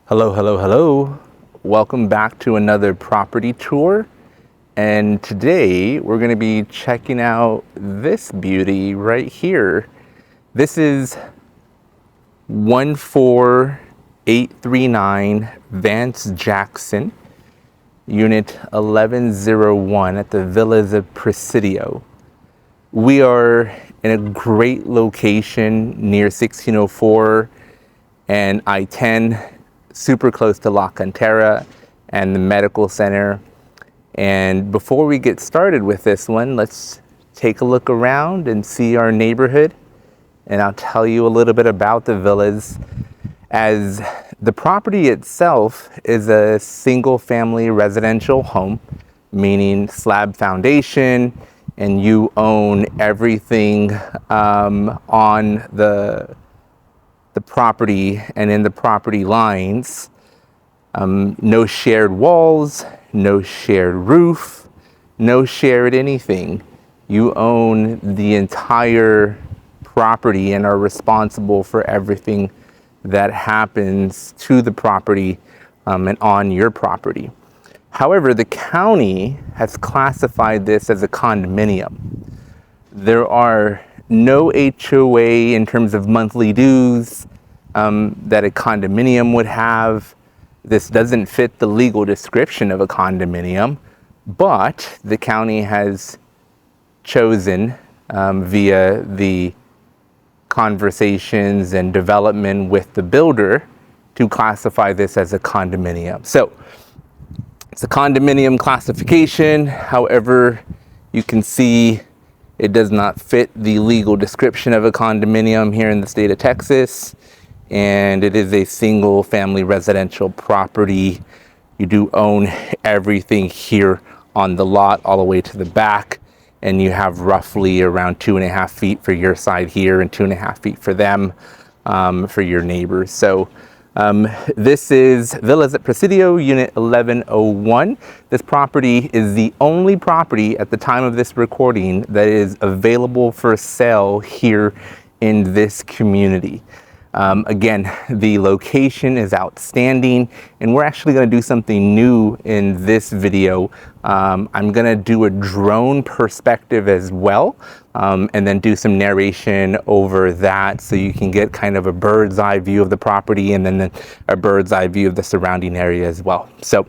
Hello, hello, hello. Welcome back to another property tour. And today we're going to be checking out this beauty right here. This is 14839 Vance Jackson, unit 1101 at the Villas of Presidio. We are in a great location near 1604 and I-10. Super close to La Cantera and the medical center. And before we get started with this one, let's take a look around and see our neighborhood. And I'll tell you a little bit about the villas, as the property itself is a single family residential home, meaning slab foundation, and you own everything on the property and in the property lines. No shared walls, no shared roof, no shared anything. You own the entire property and are responsible for everything that happens to the property and on your property. However, the county has classified this as a condominium. There are no HOA in terms of monthly dues that a condominium would have. This doesn't fit the legal description of a condominium, but the county has chosen via the conversations and development with the builder to classify this as a condominium. So it's a condominium classification. However, you can see it does not fit the legal description of a condominium here in the state of Texas, and it is a single family residential property. You do own everything here on the lot all the way to the back, and you have roughly around 2.5 feet for your side here and 2.5 feet for them, for your neighbors. So this is Villas at Presidio, unit 1101. This property is the only property at the time of this recording that is available for sale here in this community. Again, the location is outstanding, and we're actually going to do something new in this video. I'm going to do a drone perspective as well, and then do some narration over that so you can get kind of a bird's eye view of the property and then a bird's eye view of the surrounding area as well. So,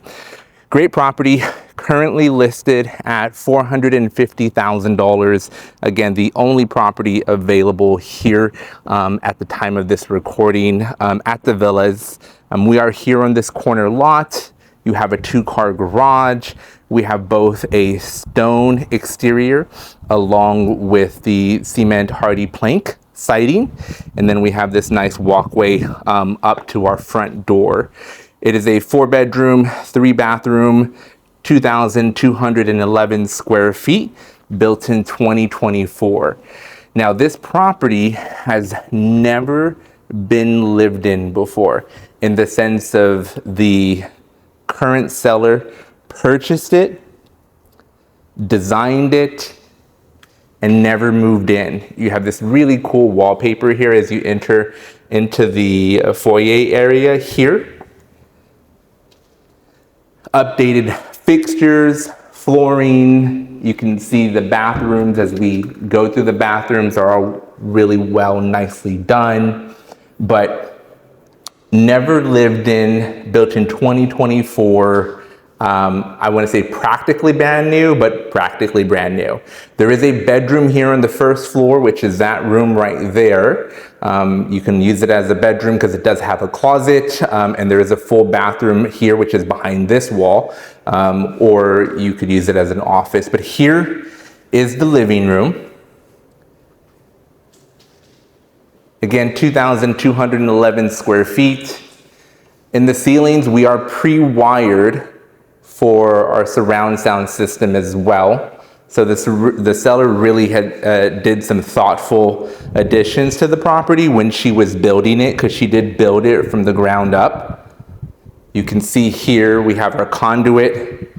great property, currently listed at $450,000. Again, the only property available here at the time of this recording at the villas. We are here on this corner lot. You have a 2-car garage. We have both a stone exterior along with the cement hardy plank siding. And then we have this nice walkway up to our front door. It is a 4-bedroom, 3-bathroom, 2,211 square feet, built in 2024. Now, this property has never been lived in before, in the sense of the current seller purchased it, designed it, and never moved in. You have this really cool wallpaper here as you enter into the foyer area here. Updated fixtures, flooring. You can see the bathrooms as we go through the bathrooms are all really well, nicely done, but never lived in, built in 2024. I want to say practically brand new, but practically brand new. There is a bedroom here on the first floor, which is that room right there. You can use it as a bedroom because it does have a closet, and there is a full bathroom here, which is behind this wall, or you could use it as an office. But here is the living room. Again, 2,211 square feet. In the ceilings, we are pre-wired for our surround sound system as well. So the seller really did some thoughtful additions to the property when she was building it, because she did build it from the ground up. You can see here we have our conduit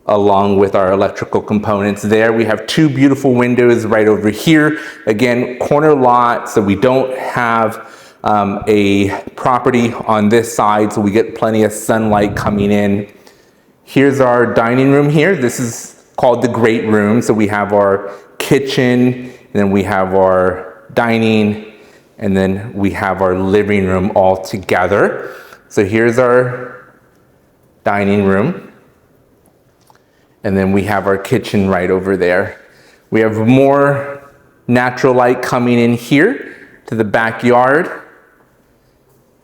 along with our electrical components there. We have 2 beautiful windows right over here. Again, corner lot, so we don't have a property on this side, so we get plenty of sunlight coming in. Here's our dining room here. This is called the great room. So we have our kitchen, and then we have our dining, and then we have our living room all together. So here's our dining room, and then we have our kitchen right over there. We have more natural light coming in here to the backyard.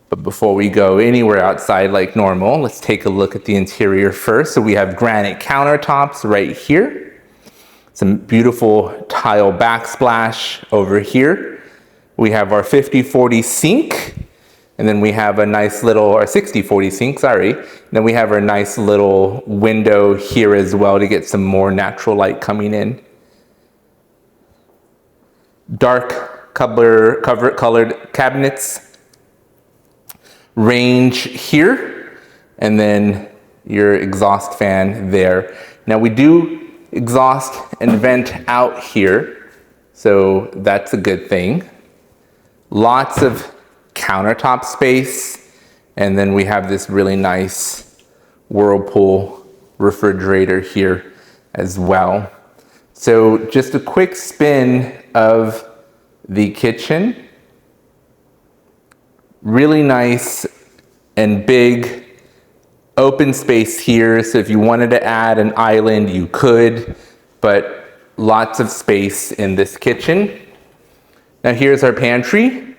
But before we go anywhere outside like normal, let's take a look at the interior first. So we have granite countertops right here. Some beautiful tile backsplash over here. We have our 50-40 sink. And then we have a nice little, or 60-40 sink, sorry. And then we have our nice little window here as well to get some more natural light coming in. Dark colored cabinets. Range here, and then your exhaust fan there. Now we do exhaust and vent out here, so that's a good thing. Lots of countertop space, and then we have this really nice Whirlpool refrigerator here as well. So just a quick spin of the kitchen. Really nice and big open space here. So if you wanted to add an island, you could, but lots of space in this kitchen. Now here's our pantry.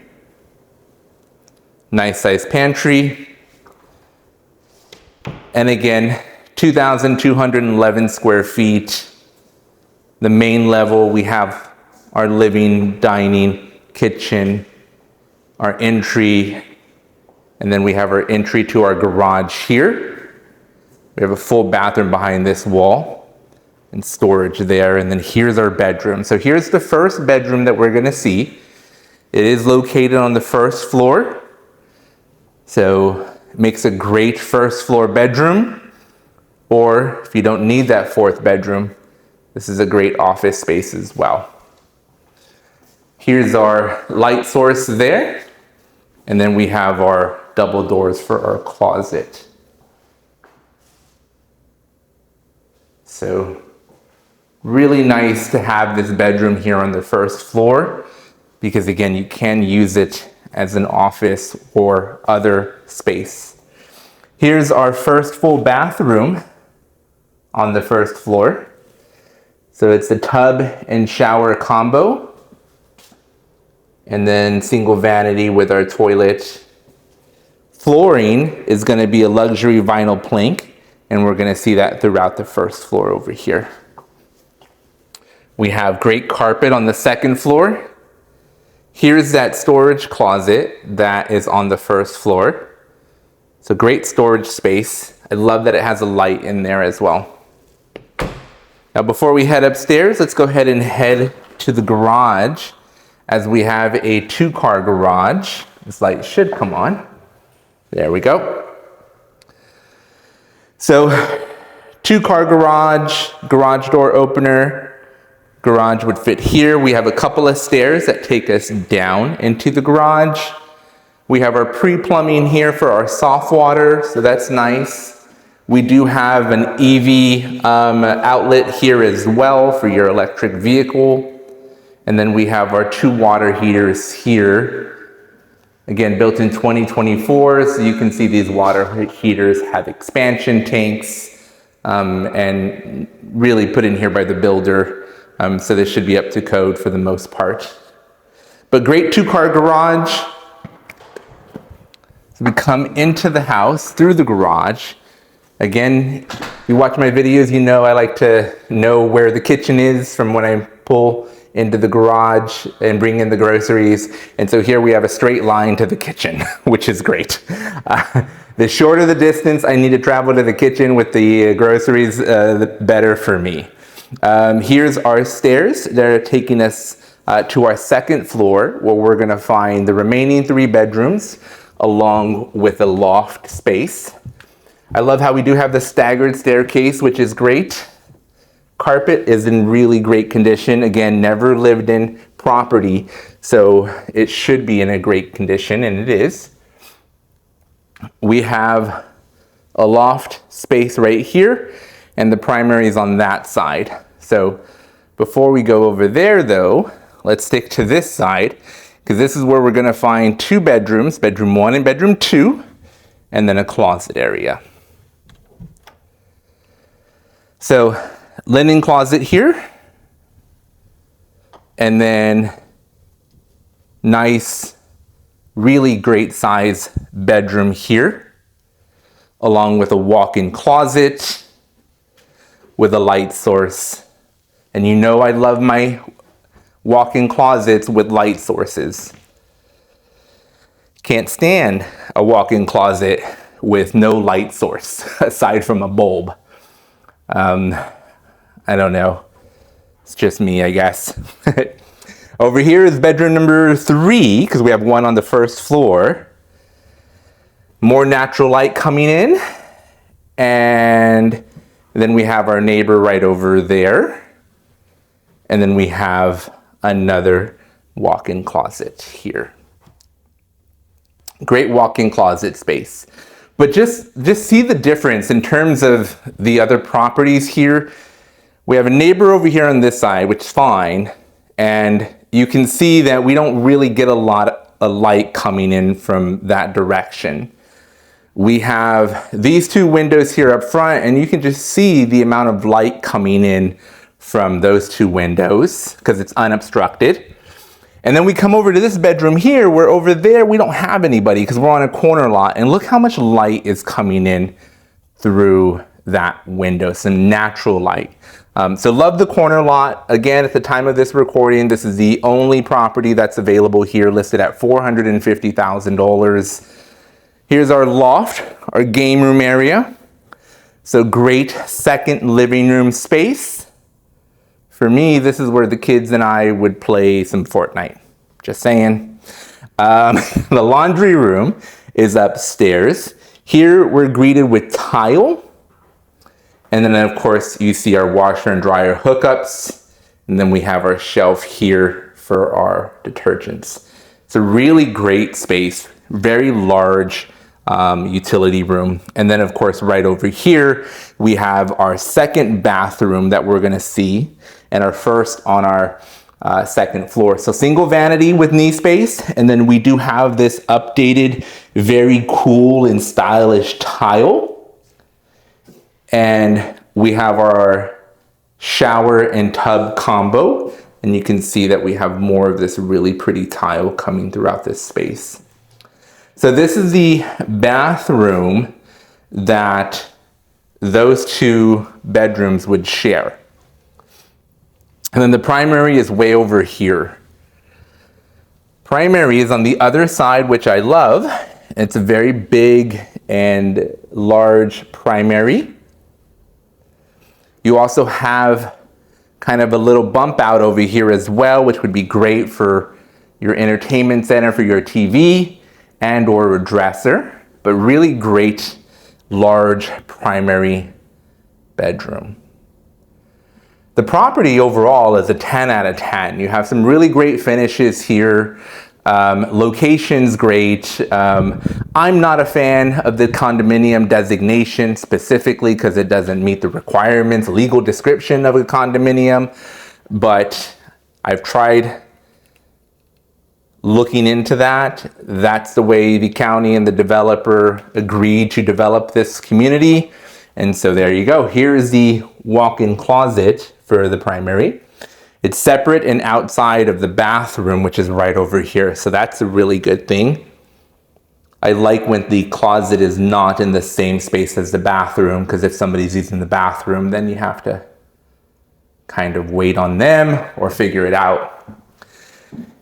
Nice size pantry. And again, 2,211 square feet. The main level, we have our living, dining, kitchen, our entry, and then we have our entry to our garage here. We have a full bathroom behind this wall and storage there, and then here's our bedroom. So here's the first bedroom that we're gonna see. It is located on the first floor, so it makes a great first floor bedroom, or if you don't need that fourth bedroom, this is a great office space as well. Here's our light source there. And then we have our double doors for our closet. So really nice to have this bedroom here on the first floor, because again, you can use it as an office or other space. Here's our first full bathroom on the first floor. So it's a tub and shower combo. And then single vanity with our toilet. Flooring is going to be a luxury vinyl plank, and we're going to see that throughout the first floor over here. We have great carpet on the second floor. Here's that storage closet that is on the first floor. So great storage space. I love that it has a light in there as well. Now before we head upstairs, let's go ahead and head to the garage, as we have a 2-car garage. This light should come on. There we go. So 2-car garage, garage door opener. Garage would fit here. We have a couple of stairs that take us down into the garage. We have our pre-plumbing here for our soft water, so that's nice. We do have an EV outlet here as well for your electric vehicle. And then we have our 2 water heaters here. Again, built in 2024, so you can see these water heaters have expansion tanks and really put in here by the builder. So this should be up to code for the most part. But great 2-car garage. So we come into the house through the garage. Again, if you watch my videos, you know I like to know where the kitchen is from when I pull into the garage and bring in the groceries. And so here we have a straight line to the kitchen, which is great. The shorter the distance I need to travel to the kitchen with the groceries, the better for me. Here's our stairs that are taking us to our second floor, where we're gonna find the remaining 3 bedrooms along with a loft space. I love how we do have the staggered staircase, which is great. Carpet is in really great condition. Again, never lived in property, so it should be in a great condition, and it is. We have a loft space right here, and the primary is on that side. So before we go over there though, let's stick to this side, because this is where we're going to find two bedrooms, bedroom 1 and bedroom 2, and then a closet area. So linen closet here, and then nice, really great size bedroom here, along with a walk-in closet with a light source. And you know I love my walk-in closets with light sources. Can't stand a walk-in closet with no light source aside from a bulb. I don't know. It's just me, I guess. Over here is bedroom number 3, because we have one on the first floor. More natural light coming in. And then we have our neighbor right over there. And then we have another walk-in closet here. Great walk-in closet space. But just see the difference in terms of the other properties here. We have a neighbor over here on this side, which is fine. And you can see that we don't really get a lot of light coming in from that direction. We have these two windows here up front, and you can just see the amount of light coming in from those two windows because it's unobstructed. And then we come over to this bedroom here, where over there we don't have anybody because we're on a corner lot, and look how much light is coming in through that window, some natural light. So love the corner lot. Again, at the time of this recording, this is the only property that's available here, listed at $450,000. Here's our loft, our game room area. So great second living room space. For me, this is where the kids and I would play some Fortnite. Just saying. The laundry room is upstairs. Here we're greeted with tile. And then of course you see our washer and dryer hookups. And then we have our shelf here for our detergents. It's a really great space, very large utility room. And then of course right over here we have our second bathroom that we're gonna see, and our first on our second floor. So single vanity with knee space, and then we do have this updated, very cool and stylish tile. And we have our shower and tub combo, and you can see that we have more of this really pretty tile coming throughout this space. So this is the bathroom that those two bedrooms would share. And then the primary is way over here. Primary is on the other side, which I love. It's a very big and large primary. You also have kind of a little bump out over here as well, which would be great for your entertainment center, for your TV and or a dresser, but really great large primary bedroom. The property overall is a 10 out of 10. You have some really great finishes here. Location's great. I'm not a fan of the condominium designation specifically because it doesn't meet the requirements, legal description of a condominium, but I've tried looking into that. That's the way the county and the developer agreed to develop this community. And so there you go. Here's the walk-in closet for the primary. It's separate and outside of the bathroom, which is right over here. So that's a really good thing. I like when the closet is not in the same space as the bathroom, because if somebody's using the bathroom, then you have to kind of wait on them or figure it out.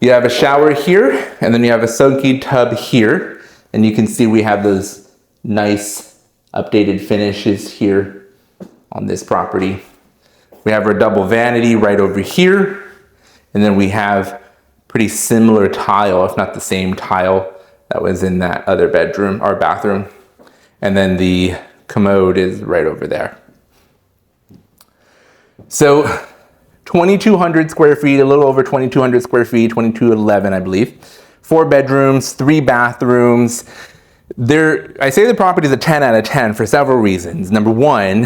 You have a shower here, and then you have a soaking tub here. And you can see we have those nice updated finishes here on this property. We have our double vanity right over here. And then we have pretty similar tile, if not the same tile that was in that other bedroom or bathroom. And then the commode is right over there. So 2,200 square feet, a little over 2,200 square feet, 2,211, I believe. 4 bedrooms, 3 bathrooms. I say the property is a 10 out of 10 for several reasons. Number one,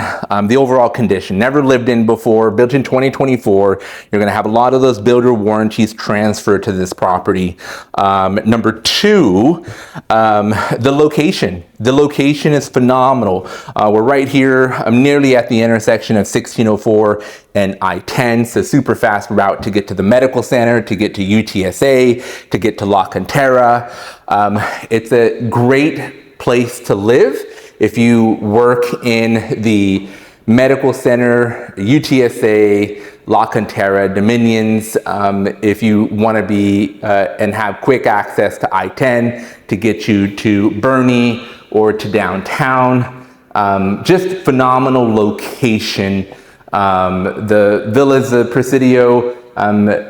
the overall condition. Never lived in before, built in 2024. You're going to have a lot of those builder warranties transferred to this property. Number two, the location. The location is phenomenal. We're right here. I'm nearly at the intersection of 1604 and I-10. So super fast route to get to the medical center, to get to UTSA, to get to La Cantera. It's a great place to live if you work in the medical center, UTSA, La Cantera, Dominions. If you want to be and have quick access to I-10 to get you to Boerne or to downtown. Just phenomenal location. The Villas of Presidio,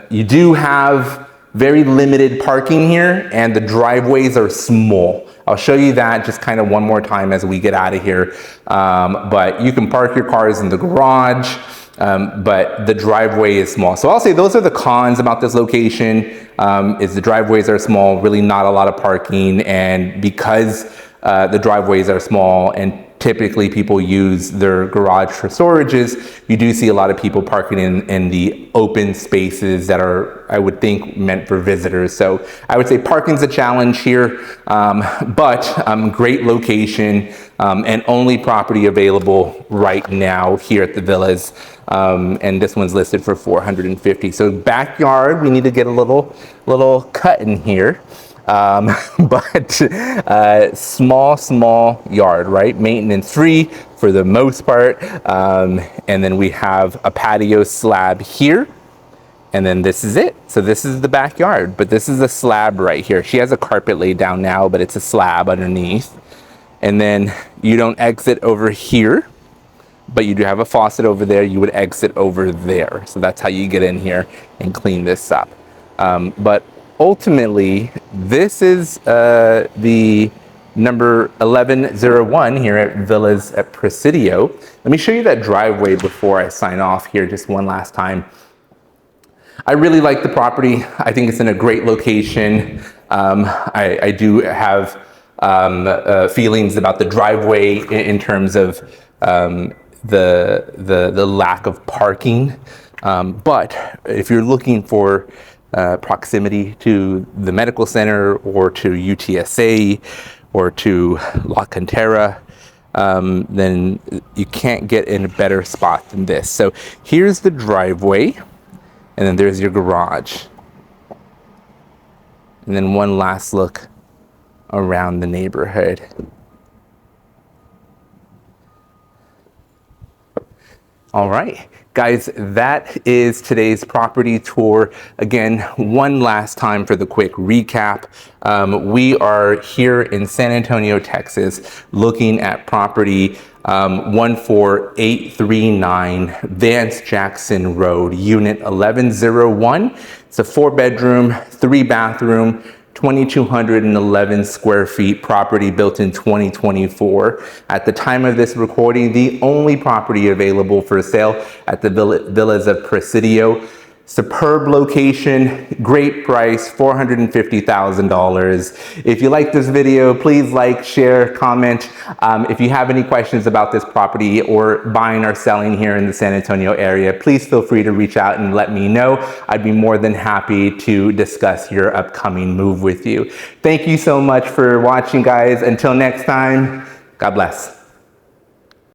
you do have very limited parking here, and the driveways are small. I'll show you that just kind of one more time as we get out of here. But you can park your cars in the garage, but the driveway is small. So I'll say those are the cons about this location, is the driveways are small, really not a lot of parking, and because the driveways are small and typically people use their garage for storages, you do see a lot of people parking in the open spaces that are, I would think, meant for visitors. So I would say parking's a challenge here, but great location and only property available right now here at the Villas. And this one's listed for $450. So backyard, we need to get a little cut in here. But small yard, right? Maintenance free for the most part. And then we have a patio slab here. And then this is it. So this is the backyard, but this is a slab right here. She has a carpet laid down now, but it's a slab underneath. And then you don't exit over here, but you do have a faucet over there. You would exit over there. So that's how you get in here and clean this up. But ultimately, this is the number 1101 here at Villas at Presidio. Let me show you that driveway before I sign off here just one last time. I really like the property. I think it's in a great location. I do have feelings about the driveway in terms of the lack of parking. But if you're looking for proximity to the medical center or to UTSA or to La Cantera, then you can't get in a better spot than this. So here's the driveway, and then there's your garage. And then one last look around the neighborhood. All right, guys, that is today's property tour. Again, one last time for the quick recap. We are here in San Antonio, Texas, looking at property 14839 Vance Jackson Road, Unit 1101. It's a 4-bedroom, 3-bathroom, 2,211 square feet property built in 2024. At the time of this recording, the only property available for sale at the Villas of Presidio. Superb location, great price, $450,000. If you like this video, please like, share, comment. If you have any questions about this property or buying or selling here in the San Antonio area, please feel free to reach out and let me know. I'd be more than happy to discuss your upcoming move with you. Thank you so much for watching, guys. Until next time, God bless.